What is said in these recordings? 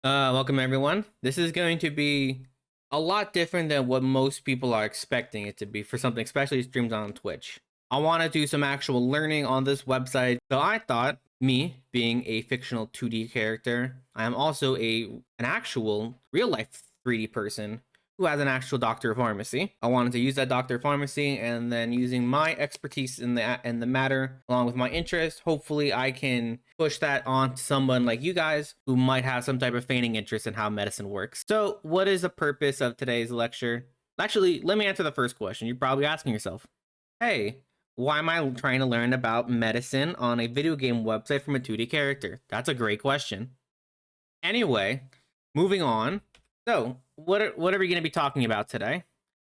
Welcome everyone. This is going to be a lot different than what most people are expecting it to be for something especially streamed on Twitch. I want to do some actual learning on this website. So I thought, me being a fictional 2D character, I am also an actual real life 3D person who has an actual doctor of pharmacy. I wanted to use that doctor of pharmacy, and then using my expertise in the matter along with my interest, hopefully I can push that on to someone like you guys who might have some type of feigning interest in how medicine works. So what is the purpose of today's lecture? Actually, let me answer the first question. You're probably asking yourself, hey, why am I trying to learn about medicine on a video game website from a 2D character? That's a great question. Anyway, moving on. So, what are we going to be talking about today?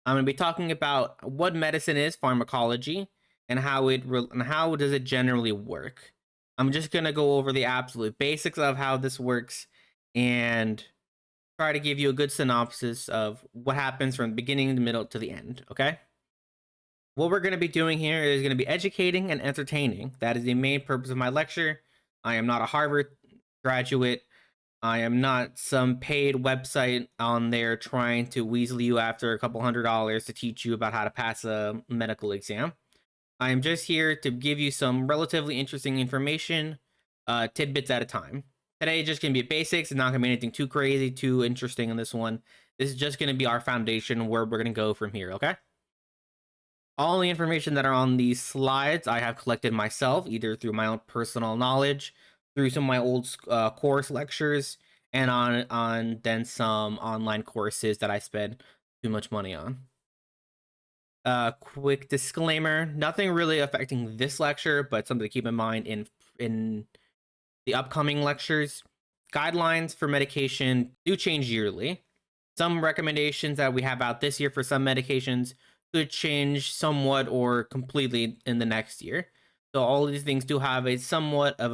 I'm going to be talking about what medicine is, pharmacology, and how does it generally work. I'm just going to go over the absolute basics of how this works and try to give you a good synopsis of what happens from the beginning, the middle to the end, okay? What we're going to be doing here is going to be educating and entertaining. That is the main purpose of my lecture. I am not a Harvard graduate. I am not some paid website on there trying to weasel you after a couple $100 to teach you about how to pass a medical exam. I am just here to give you some relatively interesting information, tidbits at a time. Today, just going to be basics. It's not going to be anything too crazy, too interesting in this one. This is just going to be our foundation where we're going to go from here, okay? All the information that are on these slides I have collected myself, either through my own personal knowledge, through some of my old course lectures, and on then some online courses that I spend too much money on. Quick disclaimer: nothing really affecting this lecture, but something to keep in mind in the upcoming lectures. Guidelines for medication do change yearly. Some recommendations that we have out this year for some medications could change somewhat or completely in the next year. So all of these things do have a somewhat of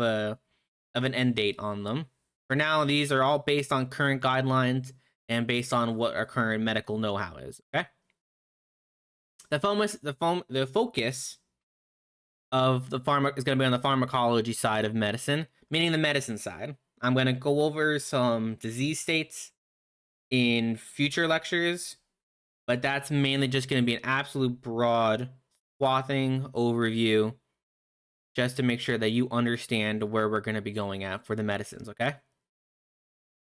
an end date on them. For now, these are all based on current guidelines and based on what our current medical know-how is. Okay. The focus of the pharma is going to be on the pharmacology side of medicine, meaning the medicine side. I'm going to go over some disease states in future lectures, but that's mainly just going to be an absolute broad swathing overview just to make sure that you understand where we're going to be going at for the medicines, okay?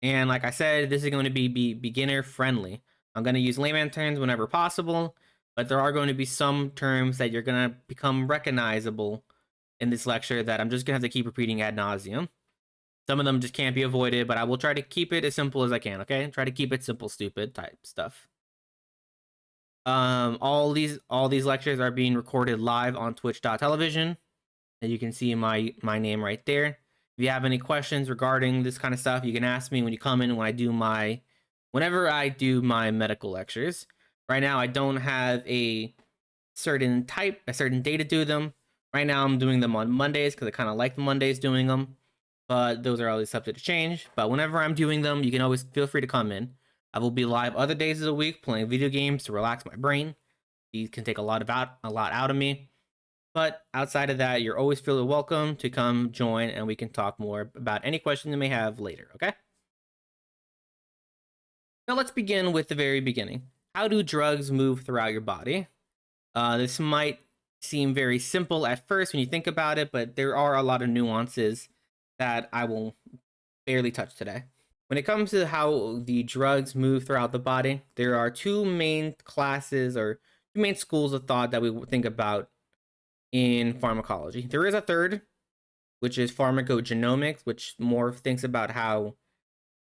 And like I said, this is going to be beginner friendly. I'm going to use layman terms whenever possible, but there are going to be some terms that you're going to become recognizable in this lecture that I'm just going to have to keep repeating ad nauseum. Some of them just can't be avoided, but I will try to keep it as simple as I can, okay? Try to keep it simple, stupid type stuff. All these lectures are being recorded live on twitch.tv, and you can see my name right there. If you have any questions regarding this kind of stuff, you can ask me when you come in whenever I do my medical lectures. Right now, I don't have a certain day to do them. Right now, I'm doing them on Mondays because I kind of like the Mondays doing them, but those are always subject to change. But whenever I'm doing them, you can always feel free to come in. I will be live other days of the week playing video games to relax my brain. These can take a lot out of me. But outside of that, you're always feeling welcome to come join, and we can talk more about any questions you may have later, okay? Now let's begin with the very beginning. How do drugs move throughout your body? This might seem very simple at first when you think about it, but there are a lot of nuances that I will barely touch today. When it comes to how the drugs move throughout the body, there are two main classes or two main schools of thought that we think about in pharmacology. There is a third, which is pharmacogenomics, which more thinks about how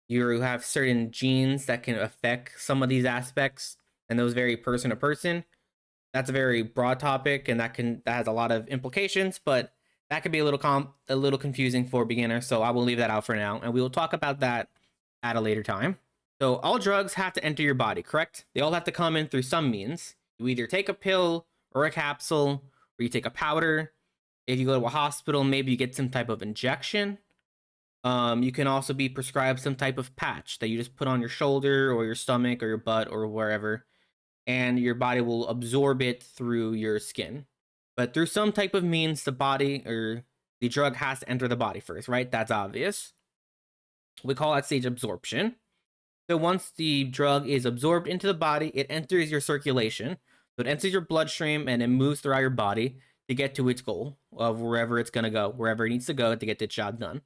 you have certain genes that can affect some of these aspects, and those vary person to person. That's a very broad topic, and that has a lot of implications, but that could be a little confusing for beginners, so I will leave that out for now, and we will talk about that at a later time. So all drugs have to enter your body, correct? They all have to come in through some means. You either take a pill or a capsule, or you take a powder. If you go to a hospital, maybe you get some type of injection. You can also be prescribed some type of patch that you just put on your shoulder or your stomach or your butt or wherever, and your body will absorb it through your skin. But through some type of means, the body or the drug has to enter the body first, right? That's obvious. We call that stage absorption. So once the drug is absorbed into the body, it enters your circulation. So it enters your bloodstream and it moves throughout your body to get to its goal of wherever it's going to go, wherever it needs to go to get the job done.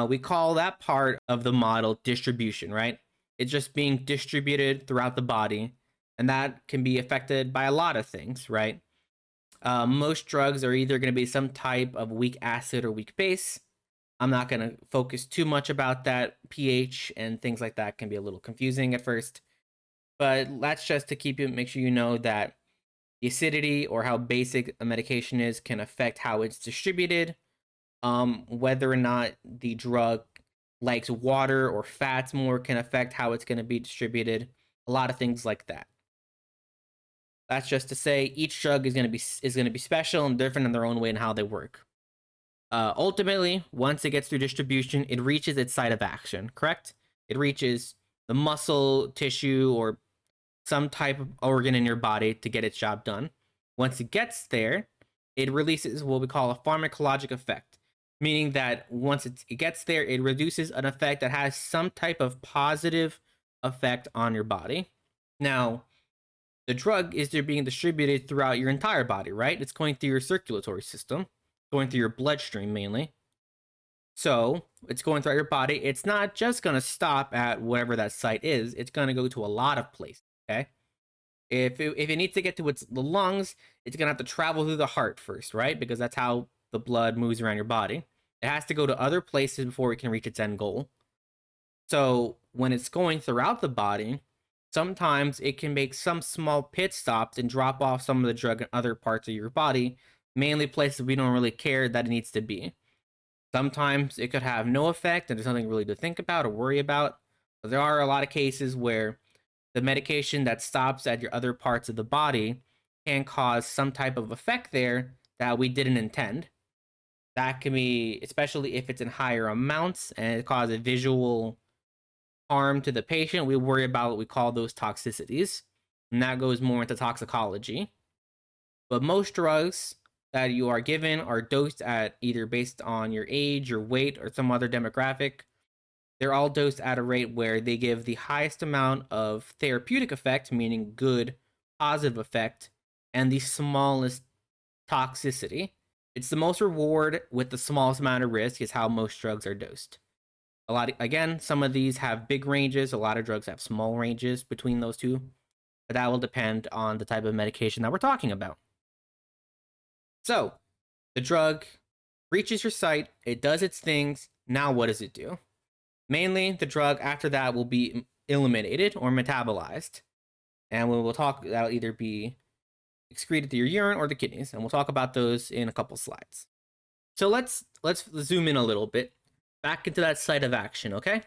We call that part of the model distribution, right? It's just being distributed throughout the body, and that can be affected by a lot of things, right? Most drugs are either going to be some type of weak acid or weak base. I'm not going to focus too much about that. pH and things like that can be a little confusing at first, but that's just to make sure you know that the acidity or how basic a medication is can affect how it's distributed. Whether or not the drug likes water or fats more can affect how it's going to be distributed. A lot of things like that. That's just to say each drug is going to be special and different in their own way and how they work. Ultimately, once it gets through distribution, it reaches its site of action, correct? It reaches the muscle, tissue, or some type of organ in your body to get its job done. Once it gets there, it releases what we call a pharmacological effect, meaning that once it gets there, it reduces an effect that has some type of positive effect on your body. Now, the drug is being distributed throughout your entire body, right? It's going through your circulatory system, going through your bloodstream mainly. So it's going throughout your body. It's not just going to stop at whatever that site is. It's going to go to a lot of places, okay? If it needs to get to the lungs, it's going to have to travel through the heart first, right? Because that's how the blood moves around your body. It has to go to other places before it can reach its end goal. So when it's going throughout the body, sometimes it can make some small pit stops and drop off some of the drug in other parts of your body, mainly places we don't really care that it needs to be. Sometimes it could have no effect and there's nothing really to think about or worry about. But there are a lot of cases where the medication that stops at your other parts of the body can cause some type of effect there that we didn't intend. That can be, especially if it's in higher amounts and it causes visual harm to the patient, we worry about what we call those toxicities. And that goes more into toxicology. But most drugs that you are given are dosed at either based on your age, your weight, or some other demographic. They're all dosed at a rate where they give the highest amount of therapeutic effect, meaning good, positive effect, and the smallest toxicity. It's the most reward with the smallest amount of risk is how most drugs are dosed. Some of these have big ranges. A lot of drugs have small ranges between those two, but that will depend on the type of medication that we're talking about. So the drug reaches your site, it does its things. Now what does it do? Mainly, the drug after that will be eliminated or metabolized. And we will talk, that'll either be excreted through your urine or the kidneys. And we'll talk about those in a couple slides. So let's zoom in a little bit. Back into that site of action, okay?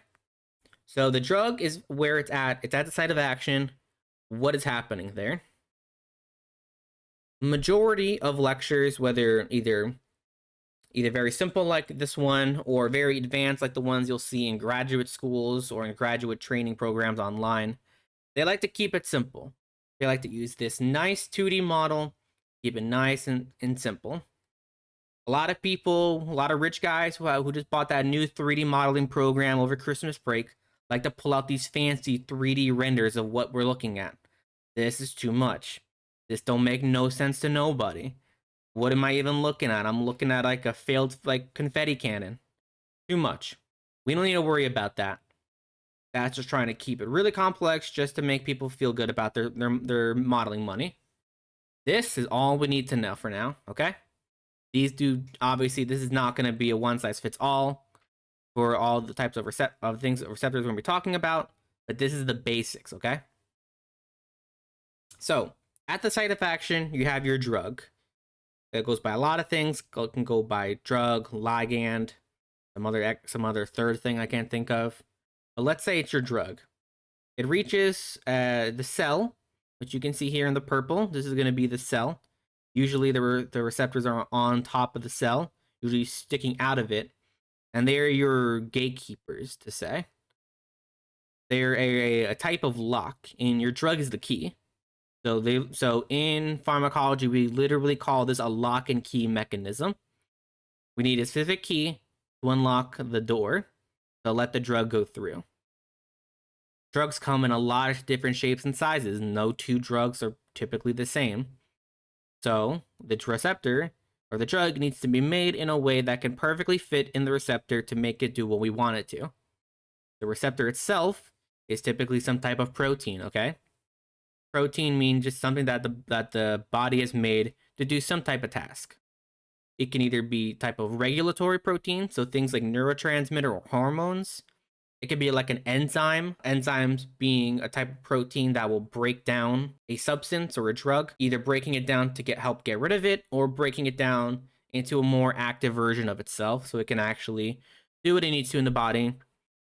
So the drug is where it's at. It's at the site of action. What is happening there? Majority of lectures, whether either very simple like this one or very advanced like the ones you'll see in graduate schools or in graduate training programs online, they like to keep it simple. They like to use this nice 2D model, keep it nice and simple. A lot of people, a lot of rich guys who just bought that new 3D modeling program over Christmas break like to pull out these fancy 3D renders of what we're looking at. This is too much. This don't make no sense to nobody. What am I even looking at? I'm looking at like a failed confetti cannon. Too much. We don't need to worry about that. That's just trying to keep it really complex just to make people feel good about their modeling money. This is all we need to know for now, okay? Obviously, this is not going to be a one-size-fits-all for all the types of receptors we're going to be talking about, but this is the basics, okay? So, at the site of action, you have your drug. It goes by a lot of things. It can go by drug, ligand, some other third thing I can't think of. But let's say it's your drug. It reaches the cell, which you can see here in the purple. This is going to be the cell. Usually the receptors are on top of the cell, usually sticking out of it. And they're your gatekeepers, to say. They're a type of lock, and your drug is the key. So in pharmacology, we literally call this a lock and key mechanism. We need a specific key to unlock the door. to let the drug go through. Drugs come in a lot of different shapes and sizes. No two drugs are typically the same. So the receptor or the drug needs to be made in a way that can perfectly fit in the receptor to make it do what we want it to. The receptor itself is typically some type of protein, okay? Protein means just something that the body has made to do some type of task. It can either be type of regulatory protein, so things like neurotransmitter or hormones. It could be like an enzyme, enzymes being a type of protein that will break down a substance or a drug, either breaking it down to help get rid of it or breaking it down into a more active version of itself so it can actually do what it needs to in the body.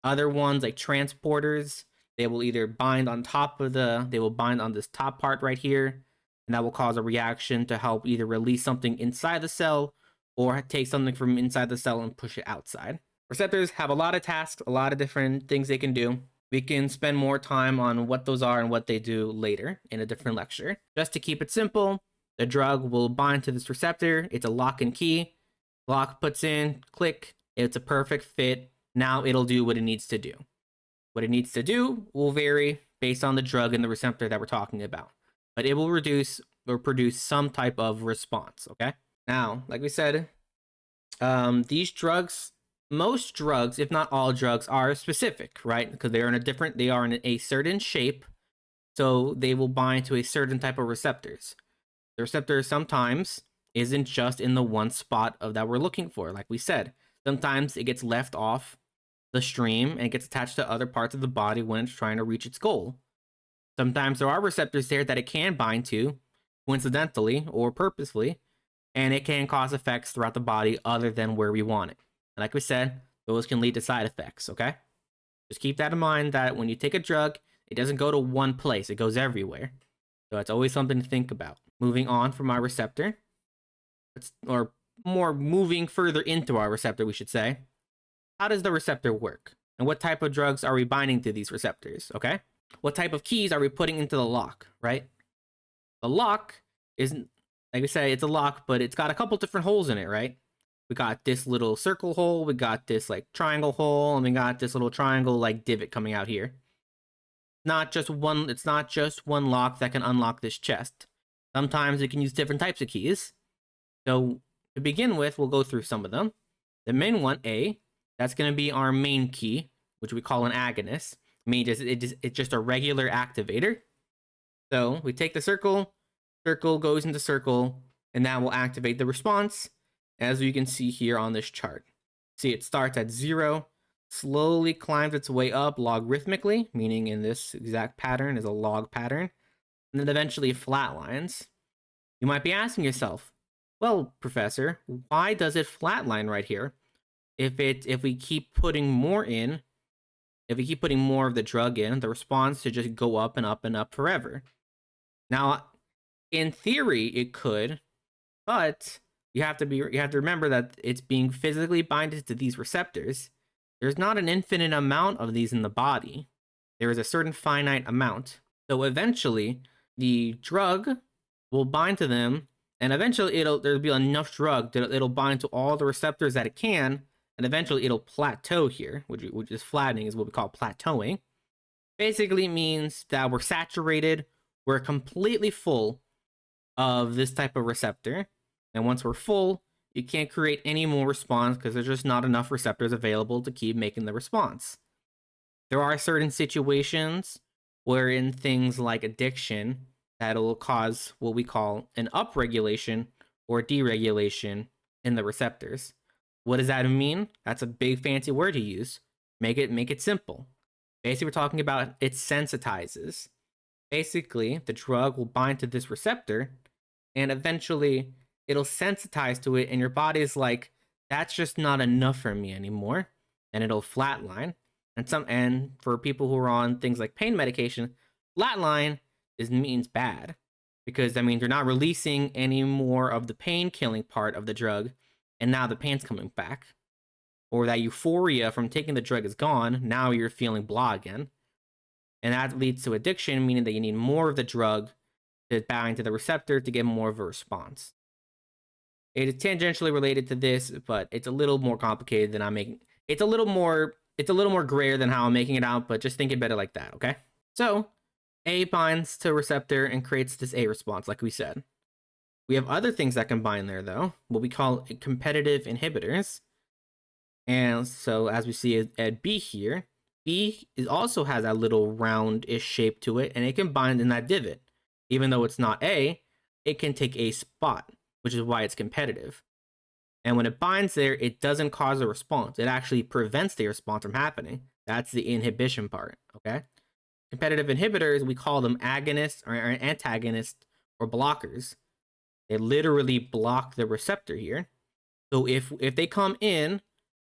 Other ones like transporters, they will either bind on top of they will bind on this top part right here, and that will cause a reaction to help either release something inside the cell or take something from inside the cell and push it outside. Receptors have a lot of tasks, a lot of different things they can do. We can spend more time on what those are and what they do later in a different lecture. Just to keep it simple, the drug will bind to this receptor. It's a lock and key. Lock puts in, click, it's a perfect fit. Now it'll do what it needs to do. What it needs to do will vary based on the drug and the receptor that we're talking about, but it will reduce or produce some type of response, okay? Now, like we said, these drugs, most drugs, if not all drugs, are specific, right? Because they are in a certain shape, so they will bind to a certain type of receptors. The receptor sometimes isn't just in the one spot that we're looking for, like we said. Sometimes it gets left off the stream and it gets attached to other parts of the body when it's trying to reach its goal. Sometimes there are receptors there that it can bind to, coincidentally or purposefully, and it can cause effects throughout the body other than where we want it. And like we said, those can lead to side effects, okay? Just keep that in mind that when you take a drug, it doesn't go to one place, it goes everywhere. So it's always something to think about. Moving on from our receptor, or more moving further into our receptor, we should say. How does the receptor work? And what type of drugs are we binding to these receptors, okay? What type of keys are we putting into the lock, right? The lock isn't, like we say, it's a lock, but it's got a couple different holes in it, right? We got this little circle hole, we got this like triangle hole, and we got this little triangle like divot coming out here. It's not just one lock that can unlock this chest. Sometimes it can use different types of keys. So to begin with, we'll go through some of them. The main one, A, that's going to be our main key, which we call an agonist. It's just a regular activator. So we take the circle goes into circle, and that will activate the response, as you can see here on this chart. See, it starts at 0, slowly climbs its way up logarithmically, meaning in this exact pattern is a log pattern, and then eventually flatlines. You might be asking yourself, well, professor, why does it flatline right here? If we keep putting more in, if we keep putting more of the drug in, the response should just go up and up and up forever. Now, in theory, it could, but you have to remember that it's being physically binded to these receptors. There's not an infinite amount of these in the body. There is a certain finite amount. So eventually, the drug will bind to them, and eventually there'll be enough drug that it'll bind to all the receptors that it can, and eventually it'll plateau here, which is flattening, is what we call plateauing. Basically means that we're saturated, we're completely full of this type of receptor, and once we're full, you can't create any more response because there's just not enough receptors available to keep making the response. There are certain situations wherein things like addiction that'll cause what we call an upregulation or deregulation in the receptors. What does that mean? That's a big fancy word to use. Make it simple. Basically, we're talking about it sensitizes. Basically, the drug will bind to this receptor, and eventually it'll sensitize to it, and your body's like, that's just not enough for me anymore, and it'll flatline. And for people who are on things like pain medication, flatline means bad, because that means you're not releasing any more of the pain killing part of the drug, and now the pain's coming back. Or that euphoria from taking the drug is gone, now you're feeling blah again. And that leads to addiction, meaning that you need more of the drug to bind to the receptor to get more of a response. It is tangentially related to this, but it's a little more complicated than I'm making. It's a little more it's a little more grayer than how I'm making it out, but just think it better like that, okay? So A binds to a receptor and creates this A response, like we said. We have other things that can bind there, though, what we call competitive inhibitors. And so as we see at B here, B also has that little roundish shape to it, and it can bind in that divot. Even though it's not A, it can take a spot, which is why it's competitive. And when it binds there, it doesn't cause a response. It actually prevents the response from happening. That's the inhibition part, okay? Competitive inhibitors, we call them agonists or antagonists or blockers. They literally block the receptor here. So if they come in,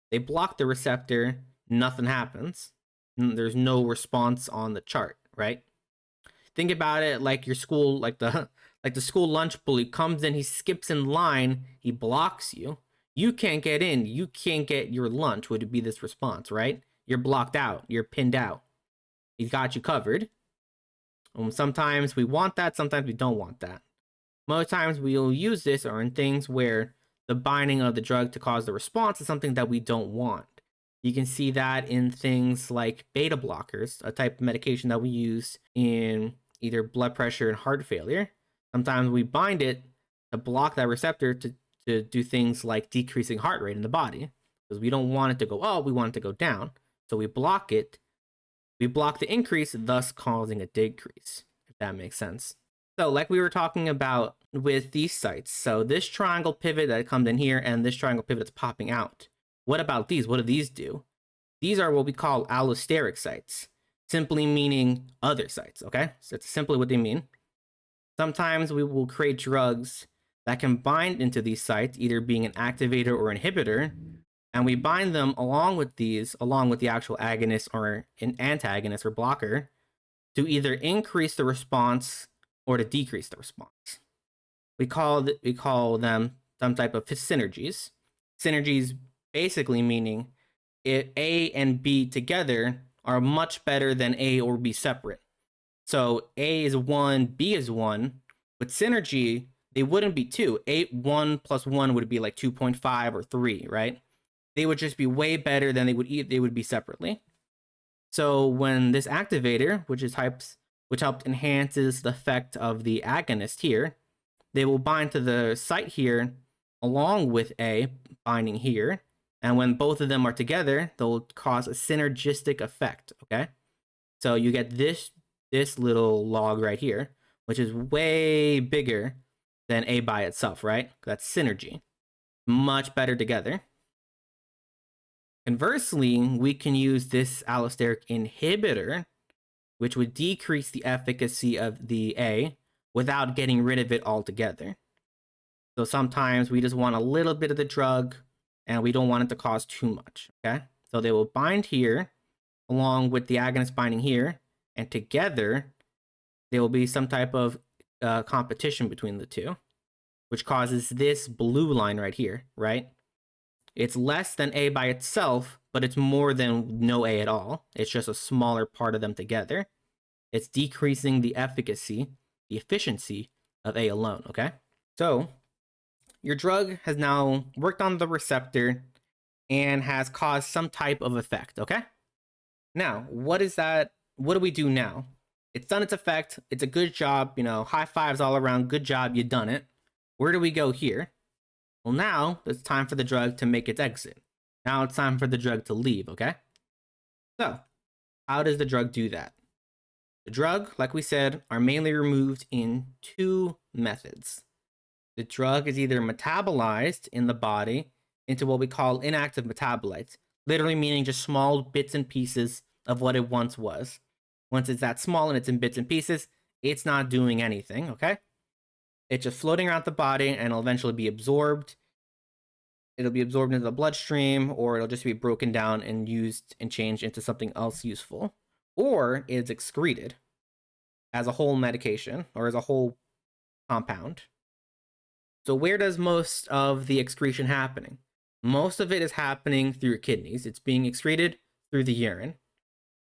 they block the receptor, nothing happens. There's no response on the chart, right? Think about it like your school, like the school lunch bully comes in, he skips in line, he blocks you. You can't get in, you can't get your lunch, would be this response, right? You're blocked out, you're pinned out. He's got you covered. Sometimes we want that, sometimes we don't want that. Most times we'll use this or in things where the binding of the drug to cause the response is something that we don't want. You can see that in things like beta blockers, a type of medication that we use in either blood pressure and heart failure. Sometimes we bind it to block that receptor to do things like decreasing heart rate in the body, because we don't want it to go up, we want it to go down. So we block it. We block the increase, thus causing a decrease, if that makes sense. So like we were talking about with these sites, so this triangle pivot that comes in here and this triangle pivot that's popping out. What about these? What do these do? These are what we call allosteric sites, simply meaning other sites, okay? So that's simply what they mean. Sometimes we will create drugs that can bind into these sites, either being an activator or inhibitor, and we bind them along with these, along with the actual agonist or an antagonist or blocker, to either increase the response or to decrease the response. We call them some type of synergies. Synergies basically meaning if A and B together are much better than A or B separate. So A is 1, B is 1. With synergy, they wouldn't be 2. 1 plus 1 would be like 2.5 or 3, right? They would just be way better than they would be separately. So when this activator, which helped enhances the effect of the agonist here, they will bind to the site here along with A binding here. And when both of them are together, they'll cause a synergistic effect, okay? So you get this little log right here, which is way bigger than A by itself, right? That's synergy. Much better together. Conversely, we can use this allosteric inhibitor, which would decrease the efficacy of the A without getting rid of it altogether. So sometimes we just want a little bit of the drug and we don't want it to cause too much, okay? So they will bind here along with the agonist binding here, and together there will be some type of competition between the two, which causes this blue line right here, right? It's less than A by itself, but it's more than no A at all. It's just a smaller part of them together. It's decreasing the efficacy, the efficiency of A alone, okay? So your drug has now worked on the receptor and has caused some type of effect, okay? Now, what is that? What do we do now? It's done its effect. It's a good job, high fives all around. Good job, you done it. Where do we go here? Well, now it's time for the drug to make its exit. Now it's time for the drug to leave, okay? So, how does the drug do that? The drug, like we said, are mainly removed in 2 methods. The drug is either metabolized in the body into what we call inactive metabolites, literally meaning just small bits and pieces of what it once was. Once it's that small and it's in bits and pieces, it's not doing anything, okay? It's just floating around the body and it'll eventually be absorbed. It'll be absorbed into the bloodstream, or it'll just be broken down and used and changed into something else useful. Or it's excreted as a whole medication or as a whole compound. So where does most of the excretion happening? Most of it is happening through your kidneys. It's being excreted through the urine.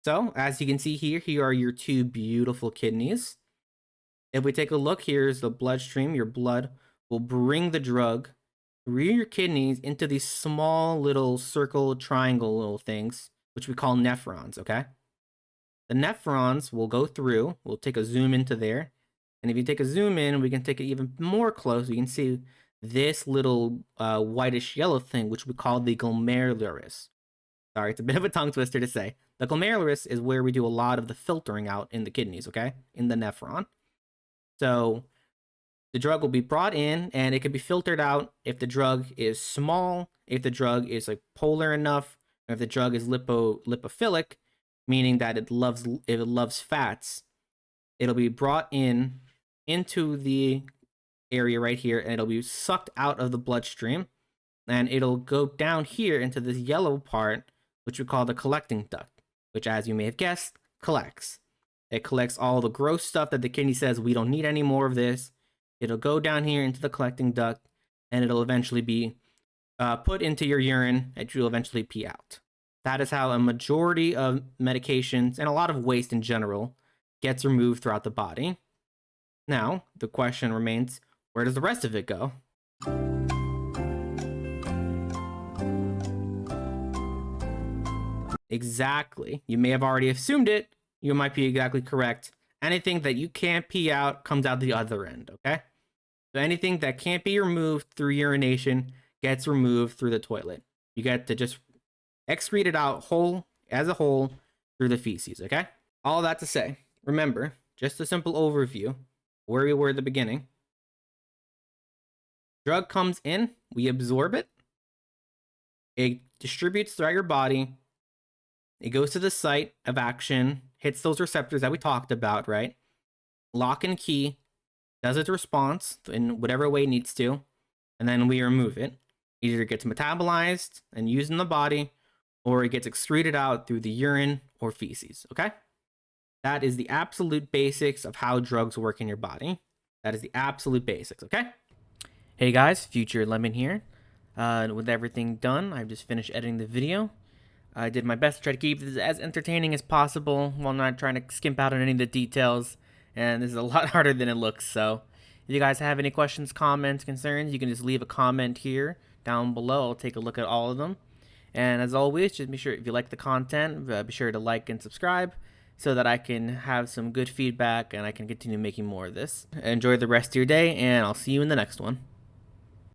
So as you can see here are your 2 beautiful kidneys. If we take a look, here's the bloodstream. Your blood will bring the drug through your kidneys into these small little circle triangle little things which we call nephrons, okay? The nephrons will go through, we'll take a zoom into there, and if you take a zoom in, we can take it even more close, we can see this little whitish yellow thing, which we call the glomerulus. Sorry, it's a bit of a tongue twister to say. The glomerulus is where we do a lot of the filtering out in the kidneys, okay? In the nephron. So the drug will be brought in, and it can be filtered out if the drug is small, if the drug is like polar enough, or if the drug is lipophilic, meaning that it loves fats. It'll be brought in into the area right here, and it'll be sucked out of the bloodstream, and it'll go down here into this yellow part, which we call the collecting duct, which, as you may have guessed, collects. It collects all the gross stuff that the kidney says we don't need any more of this. It'll go down here into the collecting duct, and it'll eventually be put into your urine, and you'll eventually pee out. That is how a majority of medications and a lot of waste in general gets removed throughout the body. Now, the question remains, where does the rest of it go? Exactly. You may have already assumed it. You might be exactly correct. Anything that you can't pee out comes out the other end, okay? So anything that can't be removed through urination gets removed through the toilet. You get to just excrete it out as a whole through the feces, okay? All that to say, remember, just a simple overview where we were at the beginning. Drug comes in, we absorb it. It distributes throughout your body. It goes to the site of action, hits those receptors that we talked about, right? Lock and key, does its response in whatever way it needs to, and then we remove it. It either gets metabolized and used in the body, or it gets excreted out through the urine or feces, okay? That is the absolute basics of how drugs work in your body. That is the absolute basics, okay? Hey guys, Future Lemon here. With everything done, I've just finished editing the video. I did my best to try to keep this as entertaining as possible while not trying to skimp out on any of the details. And this is a lot harder than it looks, so if you guys have any questions, comments, concerns, you can just leave a comment here down below. I'll take a look at all of them. And as always, just be sure, if you like the content, be sure to like and subscribe so that I can have some good feedback and I can continue making more of this. Enjoy the rest of your day, and I'll see you in the next one.